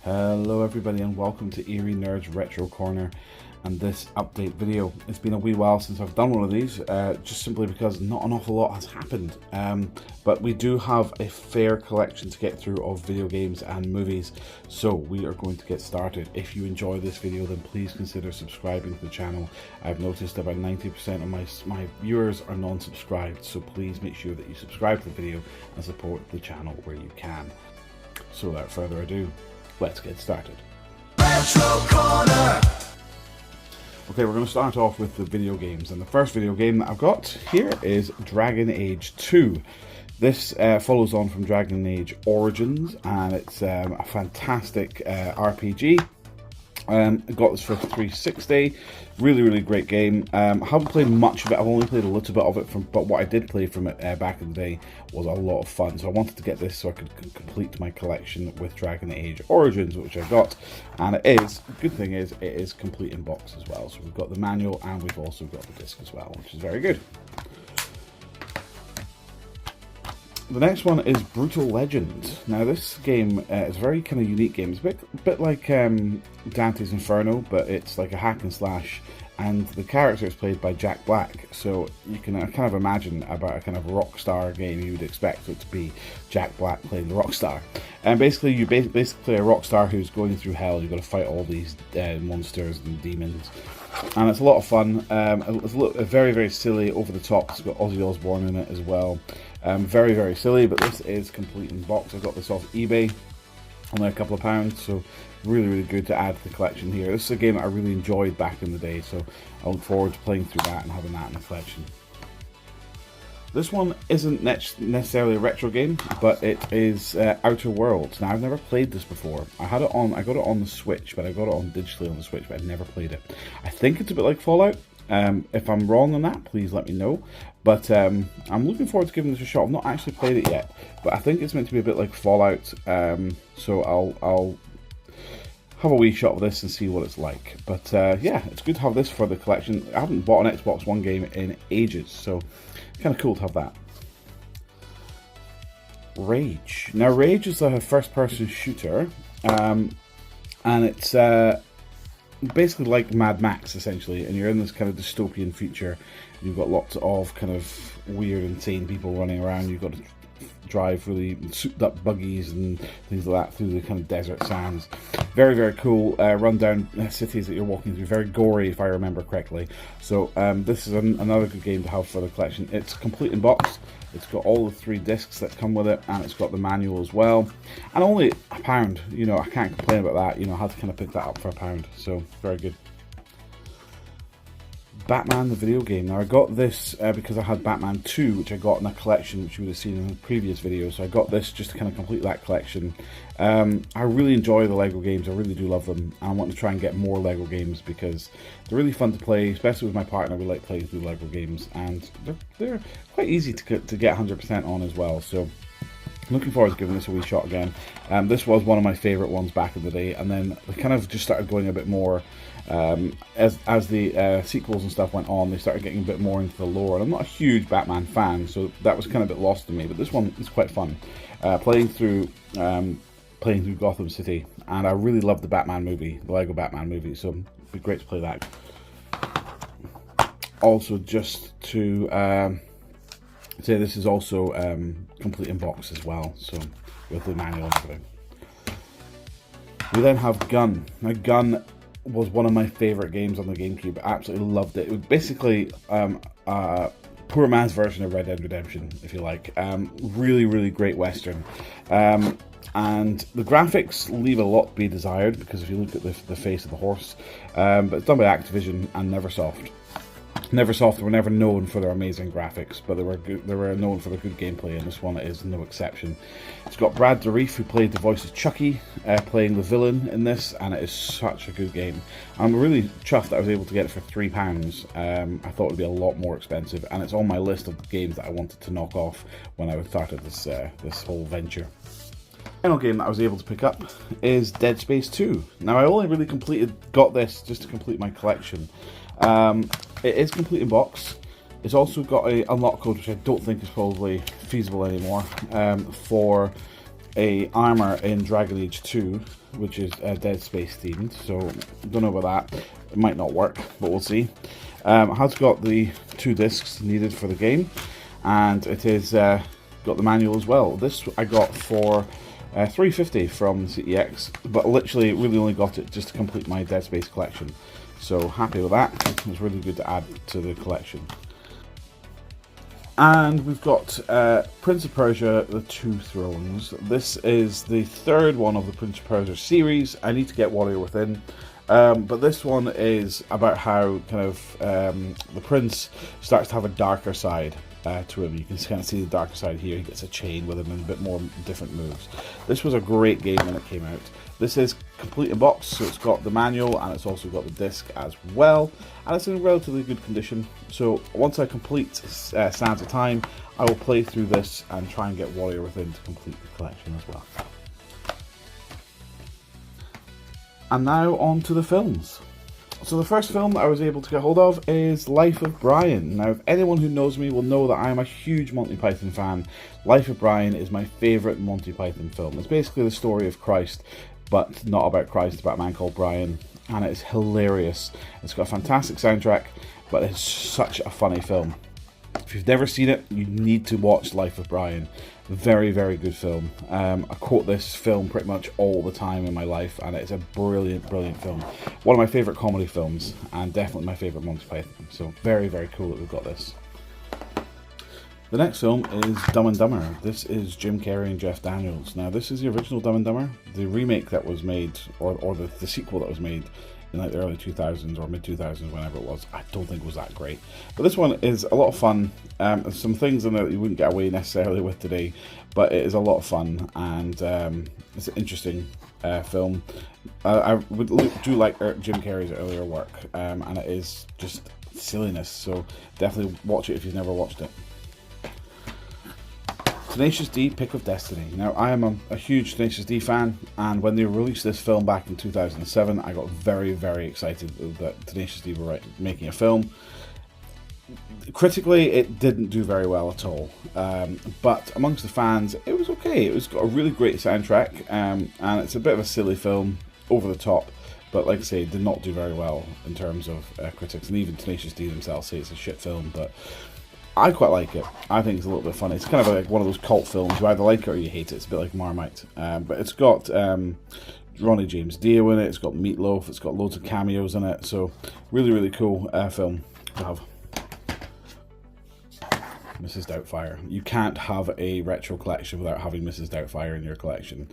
Hello everybody and welcome to Eerie Nerds Retro Corner and this update video. It's been a wee while since I've done one of these, just simply because not an awful lot has happened. But we do have a fair collection to get through of video games and movies, so we are going to get started. If you enjoy this video, then please consider subscribing to the channel. I've noticed about 90% of my viewers are non-subscribed, so please make sure that you subscribe to the video and support the channel where you can. So without further ado, let's get started. Retro Corner! Okay, we're going to start off with the video games, and the first video game that I've got here is Dragon Age 2. This follows on from Dragon Age Origins, and it's a fantastic RPG. I got this for 360. Really great game. I haven't played much of it. I've only played a little bit of it, but what I did play from it back in the day was a lot of fun. So I wanted to get this so I could complete my collection with Dragon Age Origins, which I got. And it is, the good thing is, it is complete in box as well. So we've got the manual and we've also got the disc as well, which is very good. The next one is Brutal Legend. Now this game is a very kind of unique game. It's a bit like Dante's Inferno, but it's like a hack and slash, and the character is played by Jack Black. So you can kind of imagine about a kind of rock star game you would expect it to be Jack Black playing the rock star. And basically you basically a rock star who's going through hell. You've got to fight all these monsters and demons. And it's a lot of fun. It's very silly, over the top. It's got Ozzy Osbourne in it as well. Very silly, but this is complete in box. I got this off eBay, only a couple of pounds, so really good to add to the collection here. This is a game that I really enjoyed back in the day, so I look forward to playing through that and having that in the collection. This one isn't necessarily a retro game, but it is Outer Worlds. Now, I've never played this before. I got it on the Switch, but I got it on digitally on the Switch, but I'd never played it. I think it's a bit like Fallout. If I'm wrong on that, please let me know. But I'm looking forward to giving this a shot. I've not actually played it yet, but I think it's meant to be a bit like Fallout. So I'll have a wee shot of this and see what it's like. But yeah, it's good to have this for the collection. I haven't bought an Xbox One game in ages, so kind of cool to have that. Rage. Now, Rage is a first-person shooter, and it's basically like Mad Max, essentially, and you're in this kind of dystopian future. You've got lots of kind of weird, insane people running around. You've got to drive really souped-up buggies and things like that through the kind of desert sands. Very cool rundown cities that you're walking through. Very gory, if I remember correctly. So this is another good game to have for the collection. It's complete in box. It's got all the 3 discs that come with it, and it's got the manual as well. And only a pound. You know, I can't complain about that. You know, I had to kind of pick that up for a pound. So very good. Batman the video game. Now I got this because I had Batman 2, which I got in a collection, which you would have seen in the previous video. So I got this just to kind of complete that collection. I really enjoy the Lego games. I really do love them. And I want to try and get more Lego games because they're really fun to play, especially with my partner. We like playing through Lego games, and they're quite easy to get 100% on as well. So looking forward to giving this a wee shot again. This was one of my favourite ones back in the day, and then they kind of just started going a bit more as the sequels and stuff went on. They started getting a bit more into the lore, and I'm not a huge Batman fan, so that was kind of a bit lost to me. But this one is quite fun, playing through Gotham City, and I really love the Batman movie, the Lego Batman movie. So it'd be great to play that. Also, just to say, this is also complete in box as well, so with the manual and everything. We then have Gun. Now, Gun was one of my favourite games on the GameCube. I absolutely loved it. It was basically a poor man's version of Red Dead Redemption, if you like. Really great Western. And the graphics leave a lot to be desired, because if you look at the face of the horse, but it's done by Activision and Neversoft. Neversoft were never known for their amazing graphics, but they were known for their good gameplay, and this one is no exception. It's got Brad Dourif, who played the voice of Chucky, playing the villain in this, and it is such a good game. I'm really chuffed that I was able to get it for £3. I thought it would be a lot more expensive, and it's on my list of games that I wanted to knock off when I started this whole venture. The final game that I was able to pick up is Dead Space 2. Now, I only really got this just to complete my collection. It is complete in box. It's also got a unlock code, which I don't think is probably feasible anymore, for a armor in Dragon Age 2, which is Dead Space themed, so don't know about that. It might not work, but we'll see. It has got the 2 discs needed for the game, and it is got the manual as well. This I got for $3.50 from CEX, but literally really only got it just to complete my Dead Space collection. So happy with that. It's really good to add to the collection. And we've got Prince of Persia: The Two Thrones. This is the 3rd one of the Prince of Persia series. I need to get Warrior Within. But this one is about how kind of the prince starts to have a darker side to him. You can kind of see the darker side here. He gets a chain with him and a bit more different moves. This was a great game when it came out. This is complete in box, so it's got the manual and it's also got the disc as well, and it's in relatively good condition. So once I complete Sands of Time, I will play through this and try and get Warrior Within to complete the collection as well. And now on to the films. So the first film that I was able to get hold of is Life of Brian. Now, if anyone who knows me will know that I am a huge Monty Python fan. Life of Brian is my favourite Monty Python film. It's basically the story of Christ, but not about Christ, it's about a man called Brian, and it's hilarious. It's got a fantastic soundtrack, but it's such a funny film. If you've never seen it, you need to watch Life of Brian. Very, very good film. I quote this film pretty much all the time in my life, and it's a brilliant, brilliant film. One of my favourite comedy films, and definitely my favourite Monty Python. So very, very cool that we've got this. The next film is Dumb and Dumber. This is Jim Carrey and Jeff Daniels. Now, this is the original Dumb and Dumber. The remake that was made, or the sequel that was made in like the early 2000s or mid 2000s, whenever it was, I don't think it was that great. But this one is a lot of fun. There's some things in there that you wouldn't get away necessarily with today, but it is a lot of fun, and it's an interesting film. I do like Jim Carrey's earlier work, and it is just silliness, so definitely watch it if you've never watched it. Tenacious D: Pick of Destiny. Now, I am a huge Tenacious D fan, and when they released this film back in 2007, I got very, very excited that Tenacious D were making a film. Critically, it didn't do very well at all, but amongst the fans, it was okay. It was got a really great soundtrack, and it's a bit of a silly film, over the top, but like I say, it did not do very well in terms of critics, and even Tenacious D themselves say it's a shit film, but I quite like it. I think it's a little bit funny. It's kind of like one of those cult films. You either like it or you hate it. It's a bit like Marmite. But it's got Ronnie James Dio in it. It's got Meatloaf. It's got loads of cameos in it. So really, really cool film to have. Mrs. Doubtfire. You can't have a retro collection without having Mrs. Doubtfire in your collection.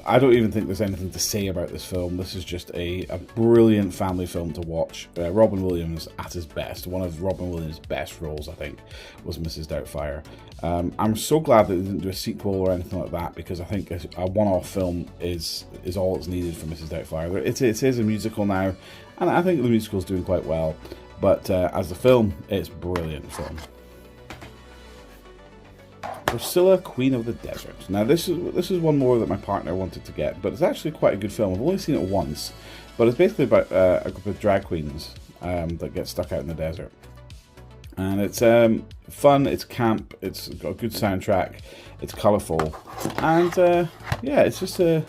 I don't even think there's anything to say about this film. This is just a brilliant family film to watch. Robin Williams at his best. One of Robin Williams' best roles, I think, was Mrs. Doubtfire. I'm so glad that they didn't do a sequel or anything like that, because I think a one-off film is all that's needed for Mrs. Doubtfire. It is a musical now, and I think the musical's doing quite well. But as a film, it's a brilliant film. Priscilla, Queen of the Desert. Now this is one more that my partner wanted to get, but it's actually quite a good film. I've only seen it once, but it's basically about a group of drag queens that get stuck out in the desert. And it's fun, it's camp, it's got a good soundtrack, it's colourful, and yeah, it's just a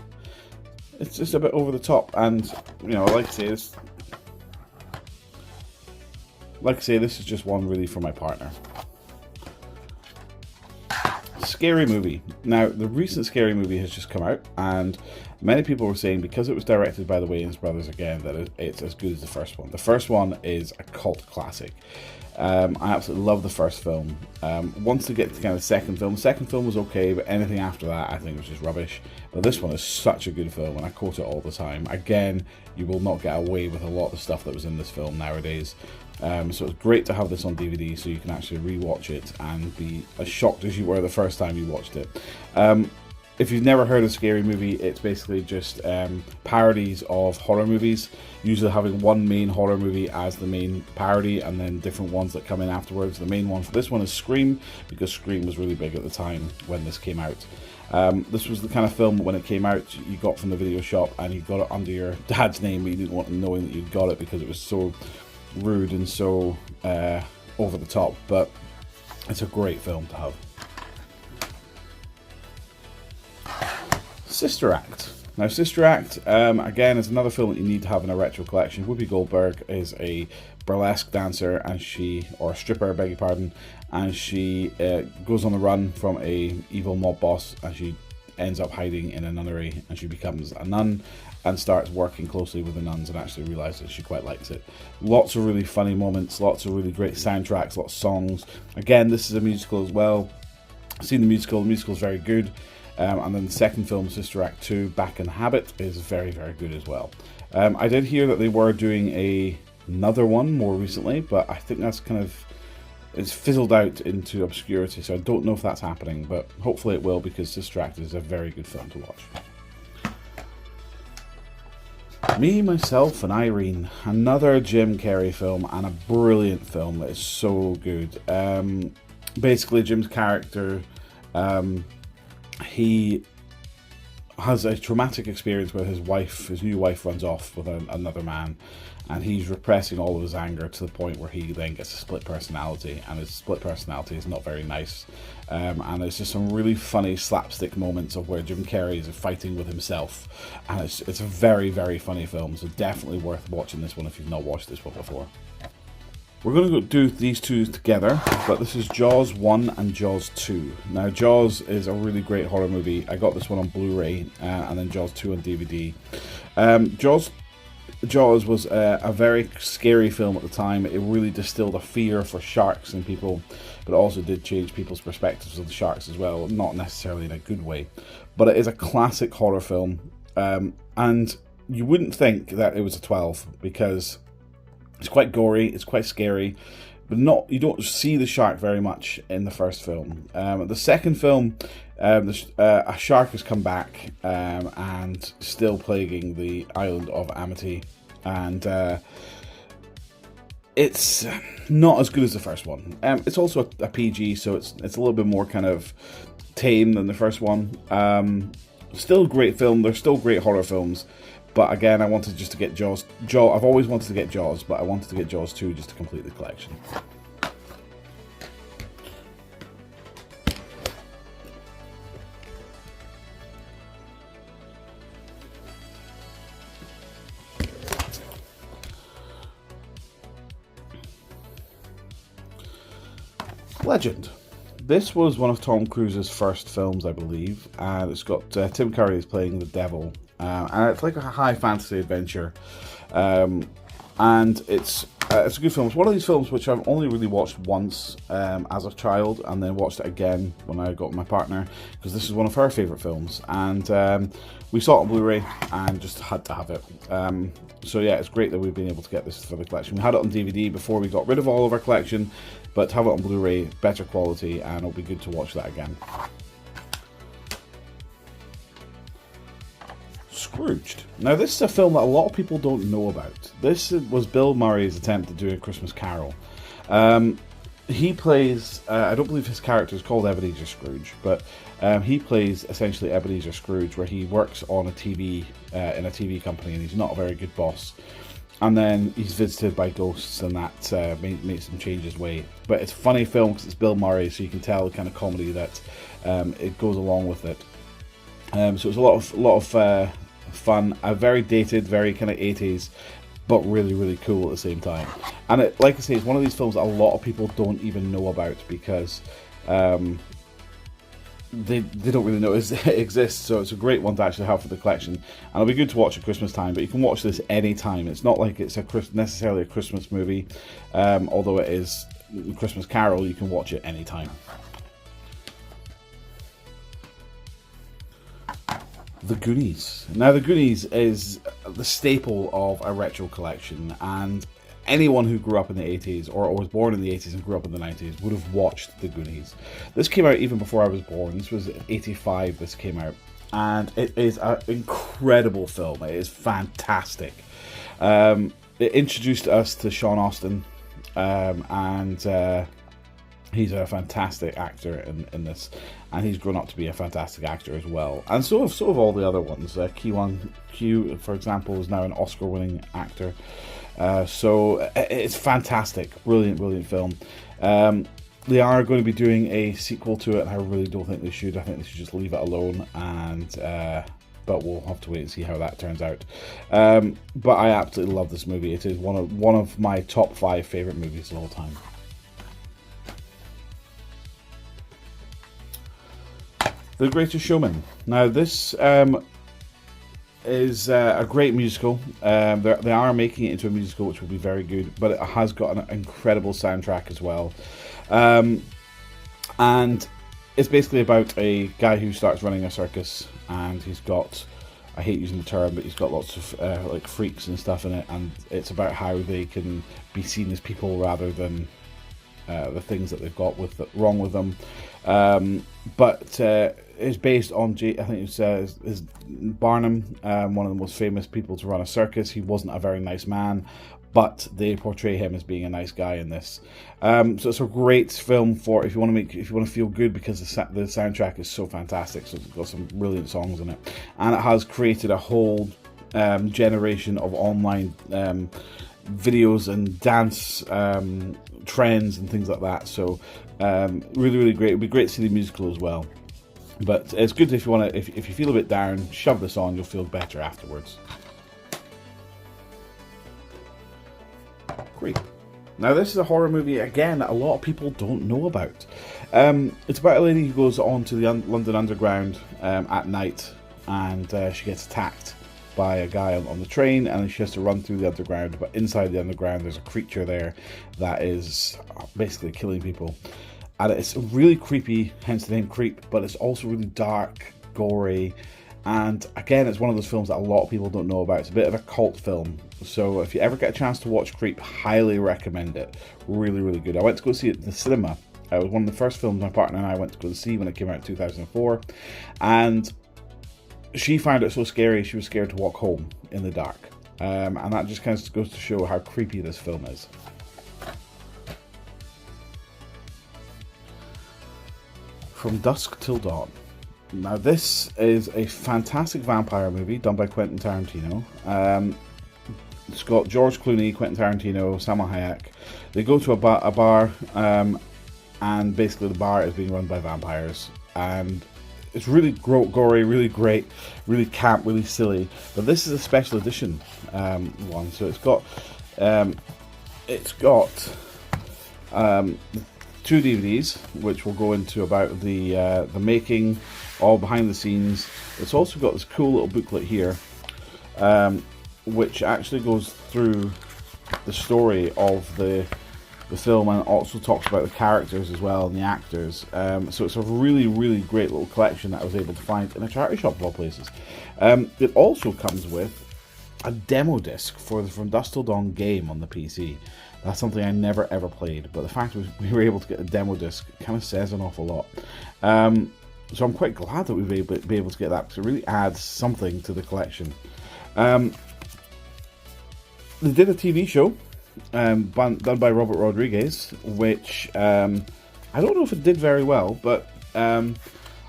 bit over the top. And you know, like I say, this is just one really for my partner. Scary Movie. Now, the recent Scary Movie has just come out, and many people were saying, because it was directed by the Wayans brothers again, that it's as good as the first one. The first one is a cult classic. I absolutely love the first film. Once they get to kind of the second film was okay, but anything after that I think was just rubbish. But this one is such a good film, and I quote it all the time. Again, you will not get away with a lot of the stuff that was in this film nowadays. So it's great to have this on DVD so you can actually re-watch it and be as shocked as you were the first time you watched it. If you've never heard of Scary Movie, it's basically just parodies of horror movies, usually having one main horror movie as the main parody and then different ones that come in afterwards. The main one for this one is Scream, because Scream was really big at the time when this came out. This was the kind of film when it came out you got from the video shop and you got it under your dad's name, but you didn't want him knowing that you got it because it was so rude and so over the top, but it's a great film to have. Sister Act. Now, Sister Act, again, is another film that you need to have in a retro collection. Whoopi Goldberg is a burlesque dancer, or a stripper, beg your pardon, and she goes on the run from a evil mob boss, and she ends up hiding in a nunnery, and she becomes a nun and starts working closely with the nuns and actually realizes she quite likes it. Lots of really funny moments, lots of really great soundtracks, lots of songs. Again, this is a musical as well. I've seen the musical is very good. And then the second film, Sister Act 2, Back in the Habit, is very, very good as well. I did hear that they were doing another one more recently, but I think that's it's fizzled out into obscurity, so I don't know if that's happening, but hopefully it will, because Sister Act is a very good film to watch. Me, Myself and Irene, another Jim Carrey film, and a brilliant film that is so good. Basically, Jim's character, he has a traumatic experience where his new wife runs off with another man, and he's repressing all of his anger to the point where he then gets a split personality, and his split personality is not very nice. And there's just some really funny slapstick moments of where Jim Carrey is fighting with himself, and it's a very, very funny film, so definitely worth watching this one if you've not watched this one before. We're going to do these two together, but this is Jaws 1 and Jaws 2. Now, Jaws is a really great horror movie. I got this one on Blu-ray, and then Jaws 2 on DVD. Jaws was a very scary film at the time. It really distilled a fear for sharks in people, but also did change people's perspectives of the sharks as well, not necessarily in a good way. But it is a classic horror film, and you wouldn't think that it was a 12, because it's quite gory, it's quite scary, but you don't see the shark very much in the first film. The second film, a shark has come back and still plaguing the island of Amity, and it's not as good as the first one. It's also a PG, so it's a little bit more kind of tame than the first one. Still a great film. They're still great horror films. But again, I wanted just to get Jaws. I've always wanted to get Jaws, but I wanted to get Jaws 2 just to complete the collection. Legend. This was one of Tom Cruise's first films, I believe, and it's got Tim Curry is playing the devil. And it's like a high fantasy adventure, and it's a good film. It's one of these films which I've only really watched once as a child, and then watched it again when I got my partner, because this is one of her favourite films, and we saw it on Blu-ray and just had to have it. So yeah, it's great that we've been able to get this for the collection. We had it on DVD before we got rid of all of our collection, but to have it on Blu-ray, better quality, and it'll be good to watch that again. Scrooged. Now, this is a film that a lot of people don't know about. This was Bill Murray's attempt at doing A Christmas Carol. He plays, I don't believe his character is called Ebenezer Scrooge, but he plays essentially Ebenezer Scrooge, where he works on a TV, in a TV company, and he's not a very good boss. And then he's visited by ghosts, and that makes him change his way. But it's a funny film because it's Bill Murray, so you can tell the kind of comedy that it goes along with it. So it's a lot of fun, very dated, very kind of 80s, but really, really cool at the same time. And it, like I say, it's one of these films that a lot of people don't even know about, because they don't really know it exists. So it's a great one to actually have for the collection, and it'll be good to watch at Christmas time. But you can watch this any time. It's not like it's necessarily a Christmas movie, although it is Christmas Carol. You can watch it any time. The Goonies. Now, The Goonies is the staple of a retro collection, and anyone who grew up in the 80s or was born in the 80s and grew up in the 90s would have watched The Goonies. This came out even before I was born. This was 85 this came out, and it is an incredible film. It is fantastic. It introduced us to Sean Astin, and he's a fantastic actor in this, and he's grown up to be a fantastic actor as well. And so have all the other ones. Ki-Wan Q, for example, is now an Oscar-winning actor. So it's fantastic, brilliant film. They are going to be doing a sequel to it, and I really don't think they should. I think they should just leave it alone and but we'll have to wait and see how that turns out. But I absolutely love this movie. It is one of my top 5 favourite movies of all time. The Greatest Showman. Now this is a great musical. They are making it into a musical, which will be very good, but it has got an incredible soundtrack as well. And it's basically about a guy who starts running a circus, and he's got, I hate using the term, but he's got lots of like freaks and stuff in it, and it's about how they can be seen as people rather than the things that they've got wrong with them. But it's based on, I think it's Barnum, one of the most famous people to run a circus. He wasn't a very nice man, but they portray him as being a nice guy in this. So it's a great film for if you want to feel good, because the soundtrack is so fantastic. So it's got some brilliant songs in it, and it has created a whole generation of online videos and dance trends and things like that. So really, really great. It'd be great to see the musical as well. But it's good if you want to, if you feel a bit down, shove this on. You'll feel better afterwards. Creep. Now this is a horror movie, again, a lot of people don't know about. It's about a lady who goes on to the London Underground at night, and she gets attacked by a guy on the train, and she has to run through the underground. But inside the underground there's a creature there that is basically killing people. And it's really creepy, hence the name Creep, but it's also really dark, gory, and again, it's one of those films that a lot of people don't know about. It's a bit of a cult film, so if you ever get a chance to watch Creep, highly recommend it. Really, really good. I went to go see it in the cinema. It was one of the first films my partner and I went to go see when it came out in 2004, and she found it so scary she was scared to walk home in the dark, and that just kind of goes to show how creepy this film is. From Dusk Till Dawn. Now this is a fantastic vampire movie done by Quentin Tarantino. It's got George Clooney, Quentin Tarantino, Salma Hayek. They go to a bar, and basically the bar is being run by vampires, and it's really gory, really great, really camp, really silly. But this is a special edition one, so it's got 2 DVDs, which will go into about the making, all behind the scenes. It's also got this cool little booklet here, which actually goes through the story of the film, and also talks about the characters as well and the actors. So it's a really, really great little collection that I was able to find in a charity shop of all places. It also comes with a demo disc for the From Dusk Till Dawn game on the PC. That's something I never ever played, but the fact we were able to get a demo disc kind of says an awful lot. So I'm quite glad that we've been able to get that, because it really adds something to the collection. They did a TV show done by Robert Rodriguez, which I don't know if it did very well, but I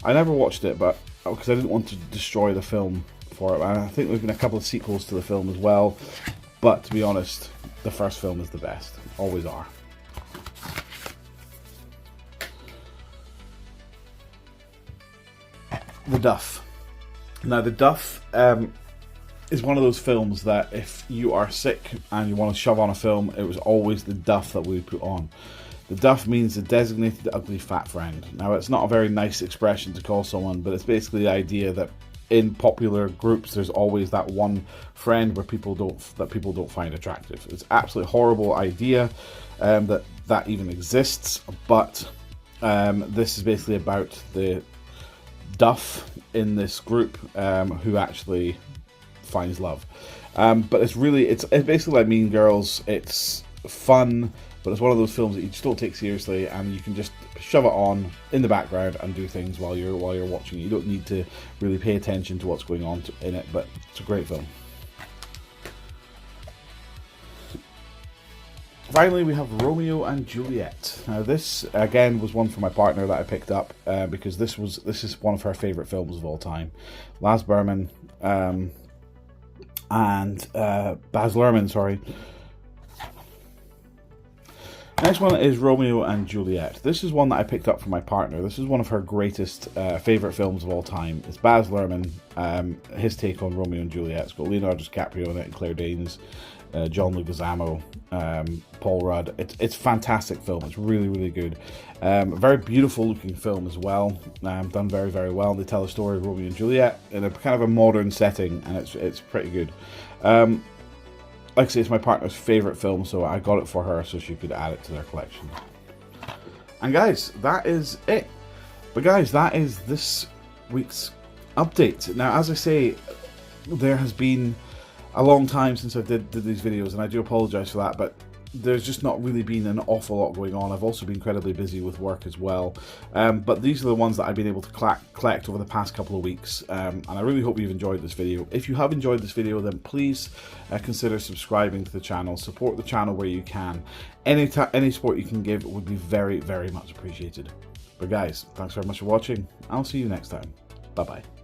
never watched it, but because I didn't want to destroy the film for it. And I think there's been a couple of sequels to the film as well, but to be honest, the first film is the best. Always are. The Duff. Now, The Duff is one of those films that if you are sick and you want to shove on a film, it was always The Duff that we put on. The Duff means the designated ugly fat friend. Now, it's not a very nice expression to call someone, but it's basically the idea that in popular groups, there's always that one friend where people don't find attractive. It's an absolutely horrible idea that even exists, but this is basically about the Duff in this group who actually finds love. But it's basically like Mean Girls. It's fun, but it's one of those films that you just don't take seriously, and you can just shove it on in the background and do things while you're watching. You don't need to really pay attention to what's going on in it, but it's a great film. Finally, we have Romeo and Juliet. Now, this again was one for my partner that I picked up because this is one of her favourite films of all time. Laz Berman and Baz Luhrmann, sorry. Next one is Romeo and Juliet. This is one that I picked up for my partner. This is one of her greatest favourite films of all time. It's Baz Luhrmann, his take on Romeo and Juliet. It's got Leonardo DiCaprio in it, and Claire Danes, John Leguizamo, Paul Rudd. It's a fantastic film. It's really, really good. A very beautiful looking film as well. Done very, very well. They tell the story of Romeo and Juliet in a kind of a modern setting, and it's pretty good. Like I say, it's my partner's favourite film, so I got it for her so she could add it to their collection. And guys, that is it. But guys, that is this week's update. Now, as I say, there has been a long time since I did these videos, and I do apologise for that, but there's just not really been an awful lot going on. I've also been incredibly busy with work as well, but these are the ones that I've been able to collect over the past couple of weeks, and I really hope you've enjoyed this video. If you have enjoyed this video, then please consider subscribing to the channel. Support the channel where you can. Any support you can give would be very, very much appreciated. But guys, thanks very much for watching. I'll see you next time. Bye bye.